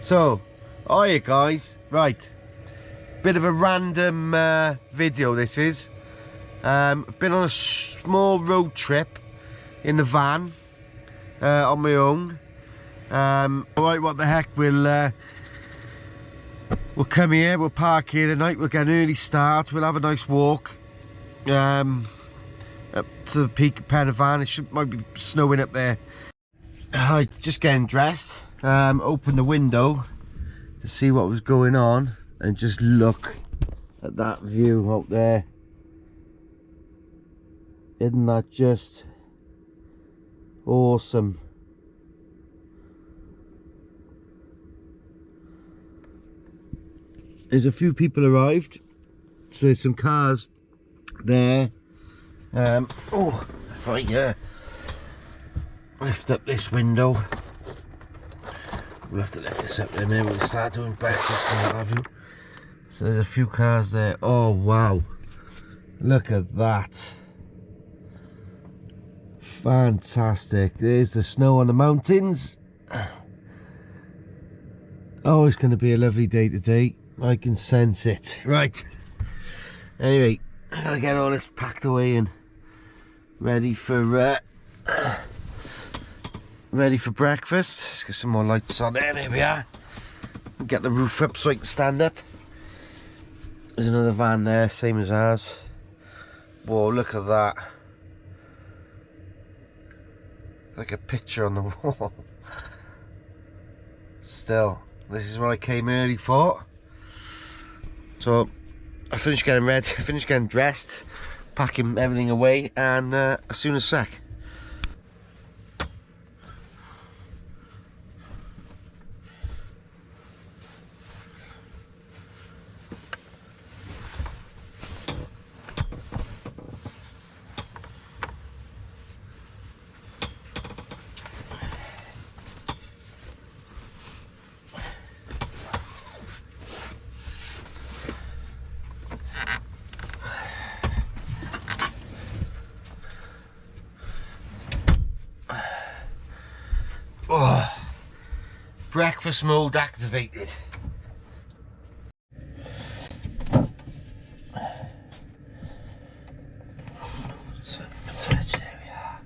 So, hiya guys, right, bit of a random video this is. I've been on a small road trip in the van on my own. Alright, what the heck, we'll come here, we'll park here tonight, we'll get an early start, we'll have a nice walk up to the peak of Penavon. Might be snowing up there. Alright, just getting dressed. Open the window to see what was going on and just look at that view out there. Isn't that just awesome? There's a few people arrived, so there's some cars there. Oh, if I lift up this window, we'll have to lift this up in a minute. We'll start doing breakfast and what have you. So there's a few cars there. Oh wow, look at that, fantastic. There's the snow on the mountains. Oh, it's going to be a lovely day today, I can sense it. Right, anyway, I gotta get all this packed away and ready for breakfast. Let's get some more lights on there. There we are. Get the roof up so I can stand up. There's another van there, same as ours. Whoa, look at that. Like a picture on the wall. Still, this is what I came early for. So I finished getting ready, finished getting dressed, packing everything away, and as soon as sec. Oh, breakfast mode activated. Touch, there we are.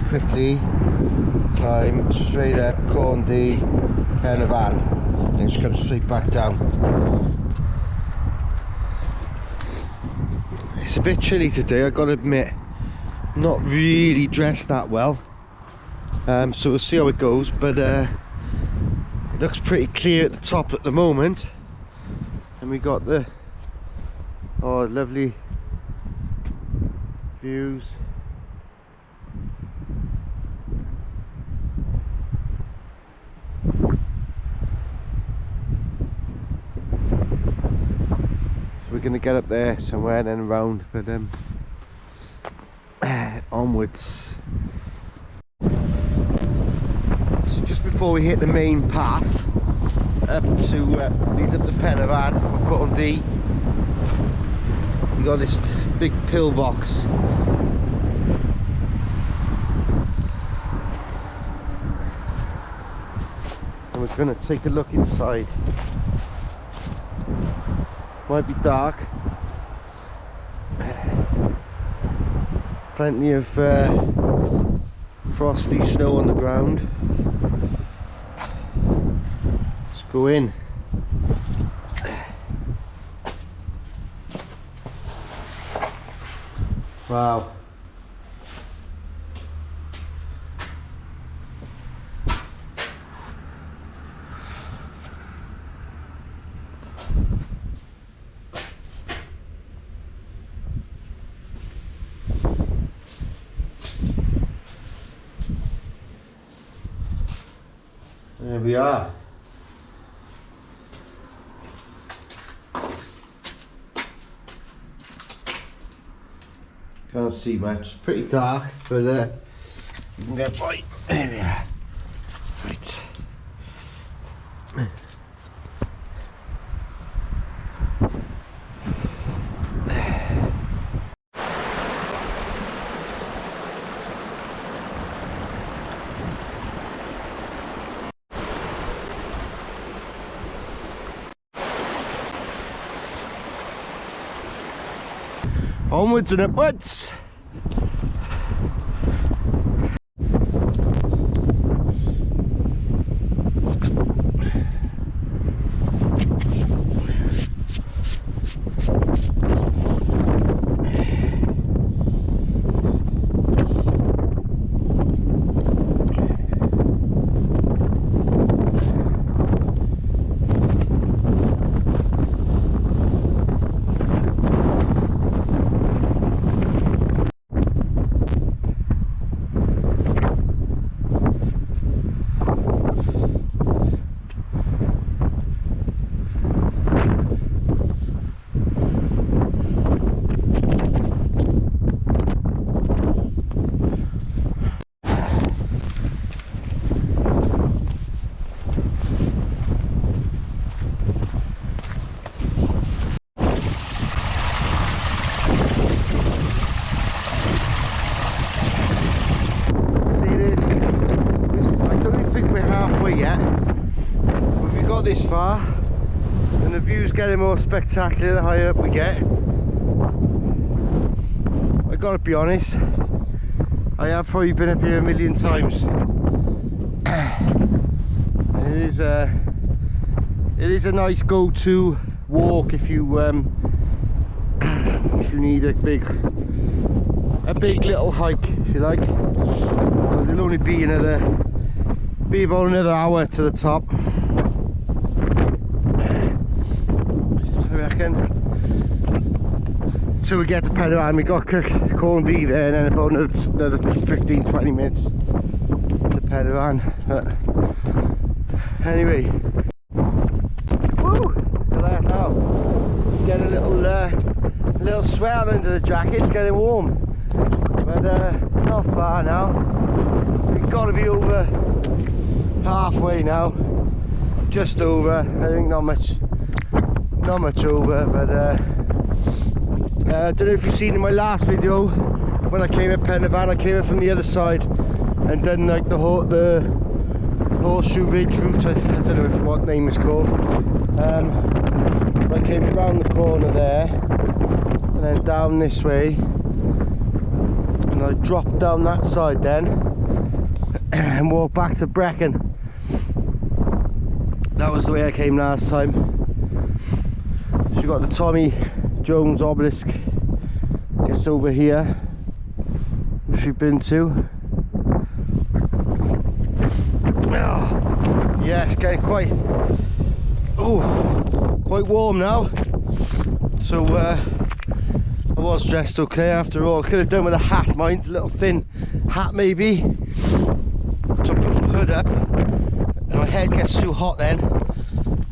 quickly climb straight up Corndy, Pen y Fan, and just come straight back down. It's a bit chilly today, I've got to admit. Not really dressed that well, so we'll see how it goes, but it looks pretty clear at the top at the moment, and we got the lovely views. So we're going to get up there somewhere and then around, but onwards. So just before we hit the main path up to leads up to Pen y Fan, Corndy, we got this big pillbox. And we're going to take a look inside. Might be dark. Plenty of frosty snow on the ground. Let's go in. Wow. There we are. Can't see much, it's pretty dark, but you can get by. There we are. Right. Onwards and upwards. Yet, but we got this far, and the view's getting more spectacular the higher up we get. I gotta be honest, I have probably been up here a million times. It is a nice go-to walk if you need a big little hike, if you like, because it'll only be about another hour to the top, I reckon. So we get to Pen y Fan, we got Corndy there, and then about another 15-20 minutes to Pen y Fan. But anyway, woo! Look at that now. Get a little sweat under the jacket, it's getting warm. But not far now. We've got to be over halfway now, just over. I think not much over, but I don't know if you've seen in my last video when I came at Pen y Fan, I came in from the other side and done like the horseshoe ridge route. I don't know what name it's called. I came around the corner there and then down this way, and I dropped down that side then. and walk back to Brecon. That was the way I came last time. So you got the Tommy Jones obelisk just over here, which we've been to. Oh, yeah, it's getting quite warm now. So I was dressed okay after all. Could have done with a hat, mind, a little thin hat maybe. So I put the hood up, and my head gets too hot then.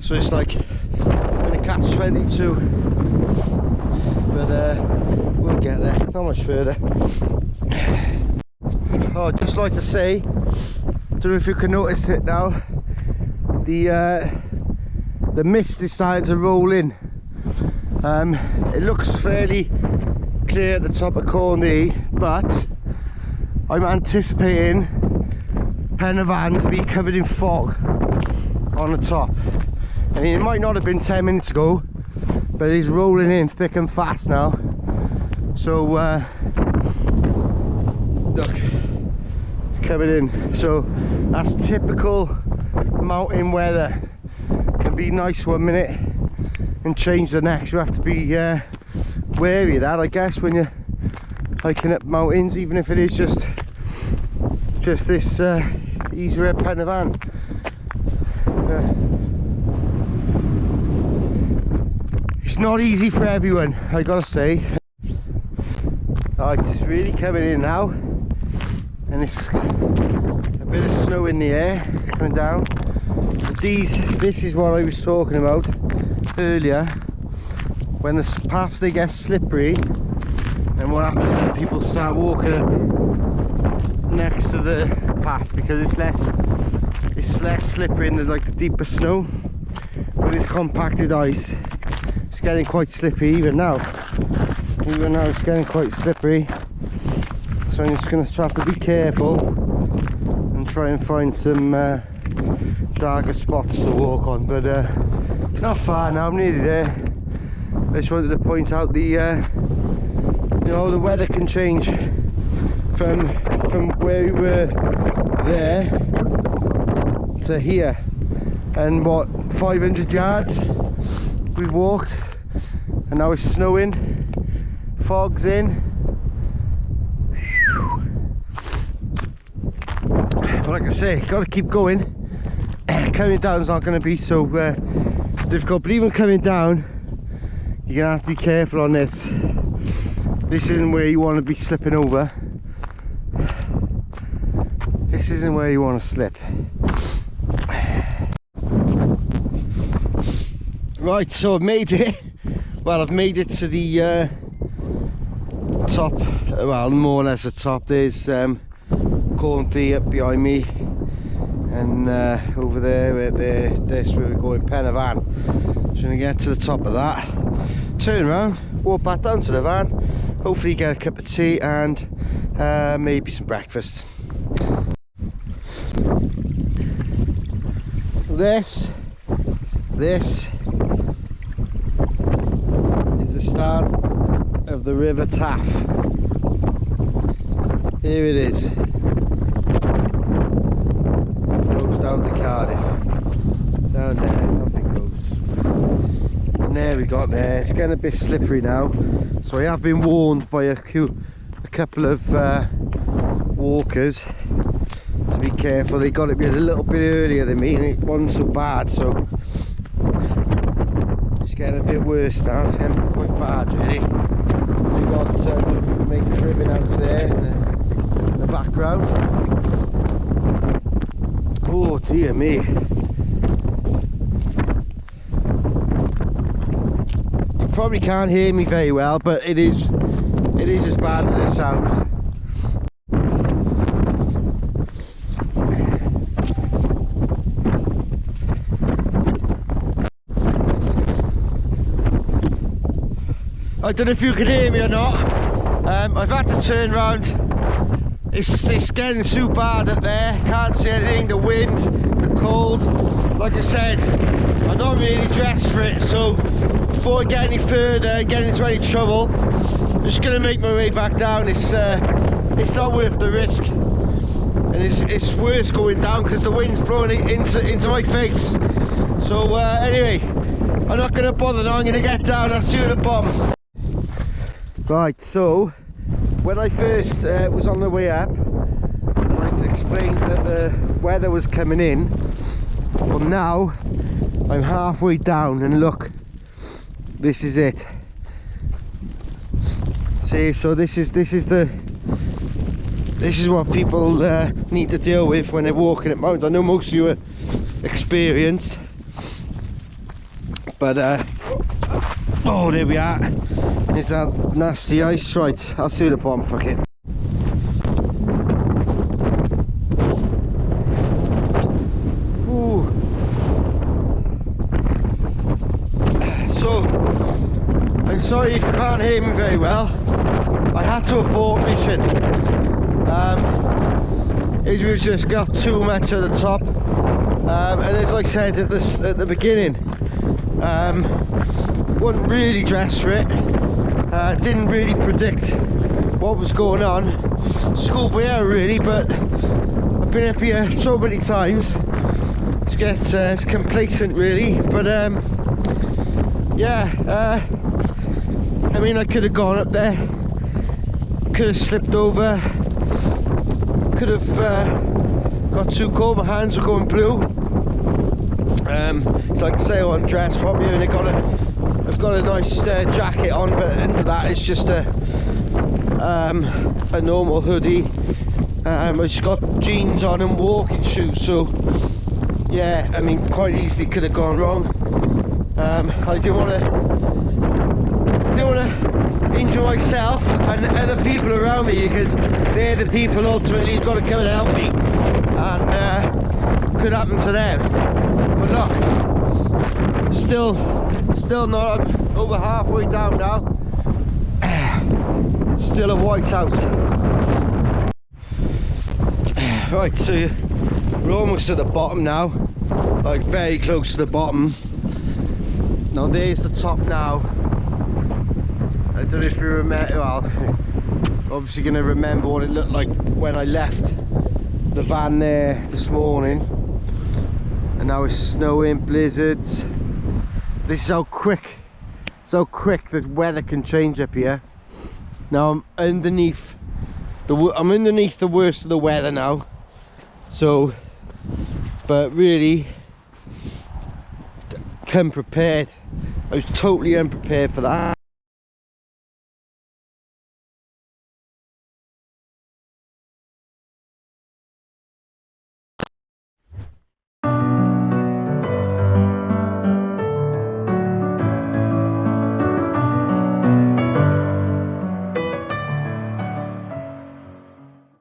So it's like I'm in a catch-22. But we'll get there, not much further. Oh, I'd just like to say, I don't know if you can notice it now, the mist is starting to roll in. It looks fairly clear at the top of Corney, but I'm anticipating Pen y Fan to be covered in fog on the top. I mean, it might not have been 10 minutes ago, but it is rolling in thick and fast now. So look, it's coming in. So that's typical mountain weather. Can be nice 1 minute and change the next. You have to be wary of that, I guess, when you're hiking up mountains, even if it is just this easy red Pen y Fan. It's not easy for everyone, I gotta say. Oh, it's really coming in now, and it's a bit of snow in the air coming down. But this is what I was talking about earlier, when the paths, they get slippery, and what happens when people start walking up next to the path, because it's less slippery in like the deeper snow. With this compacted ice, it's getting quite slippy even now. Even now it's getting quite slippery, so I'm just going to have to be careful and try and find some darker spots to walk on. But not far now, I'm nearly there. I just wanted to point out the you know, the weather can change from where we were there to here, and what, 500 yards we walked, and now it's snowing, fog's in. But like I say, got to keep going. Coming down is not going to be so difficult, but even coming down, you're going to have to be careful on this. This isn't where you want to be slipping over. This isn't where you want to slip. Right, so I've made it. Well, I've made it to the top. Well, more or less the top. There's Cornthea up behind me, and over there, that's where we're going, Pen y Fan. So I'm gonna get to the top of that, turn around, walk back down to the van, hopefully get a cup of tea and maybe some breakfast. So this is the start of the River Taff. Here it is. Goes down to Cardiff. Down there, nothing goes. And there we got there. It's getting a bit slippery now, so I have been warned by a couple of walkers to be careful. They got it a little bit earlier than me, and it wasn't so bad. So it's getting a bit worse now. It's getting quite bad, really. We've got make ribbon out there in the background. Oh dear me. You probably can't hear me very well, but it is as bad as it sounds. I don't know if you can hear me or not. I've had to turn round. It's getting too bad up there. Can't see anything. The wind, the cold. Like I said, I'm not really dressed for it, so before I get any further and get into any trouble, I'm just going to make my way back down. It's not worth the risk. And and it's worse going down because the wind's blowing it into my face. So anyway, I'm not going to bother now. I'm going to get down. I'll see you at the bottom. Right, so when I first was on the way up, I explained that the weather was coming in. Well, now I'm halfway down, and look, this is it. See, so this is what people need to deal with when they're walking at mountains. I know most of you are experienced, but oh, there we are. There's that nasty ice. Right, I'll see you at the bottom. Fuck it. Ooh. So, I'm sorry if you can't hear me very well. I had to abort mission. It was just got too much at the top, and as I said at the beginning, wasn't really dressed for it. Didn't really predict what was going on. Schoolboy error really, but I've been up here so many times to get complacent really. But yeah, I mean, I could have gone up there, could have slipped over, could have got too cold. My hands were going blue. It's like I say, I wasn't dressed properly, and I've got a nice jacket on, but under that it's just a normal hoodie. I just got jeans on and walking shoes, so yeah, I mean, quite easily could have gone wrong. I didn't want to injure myself and other people around me, because they're the people ultimately who've got to come and help me, and could happen to them. But look, still not. I'm over halfway down now. Still a whiteout. Right, so we're almost at the bottom now, like very close to the bottom. Now there's the top now. I don't know if you remember, well, obviously going to remember what it looked like when I left the van there this morning. And now it's snowing, blizzards. This is how quick the weather can change up here. Now I'm underneath the worst of the weather now. So, but really, come prepared. I was totally unprepared for that.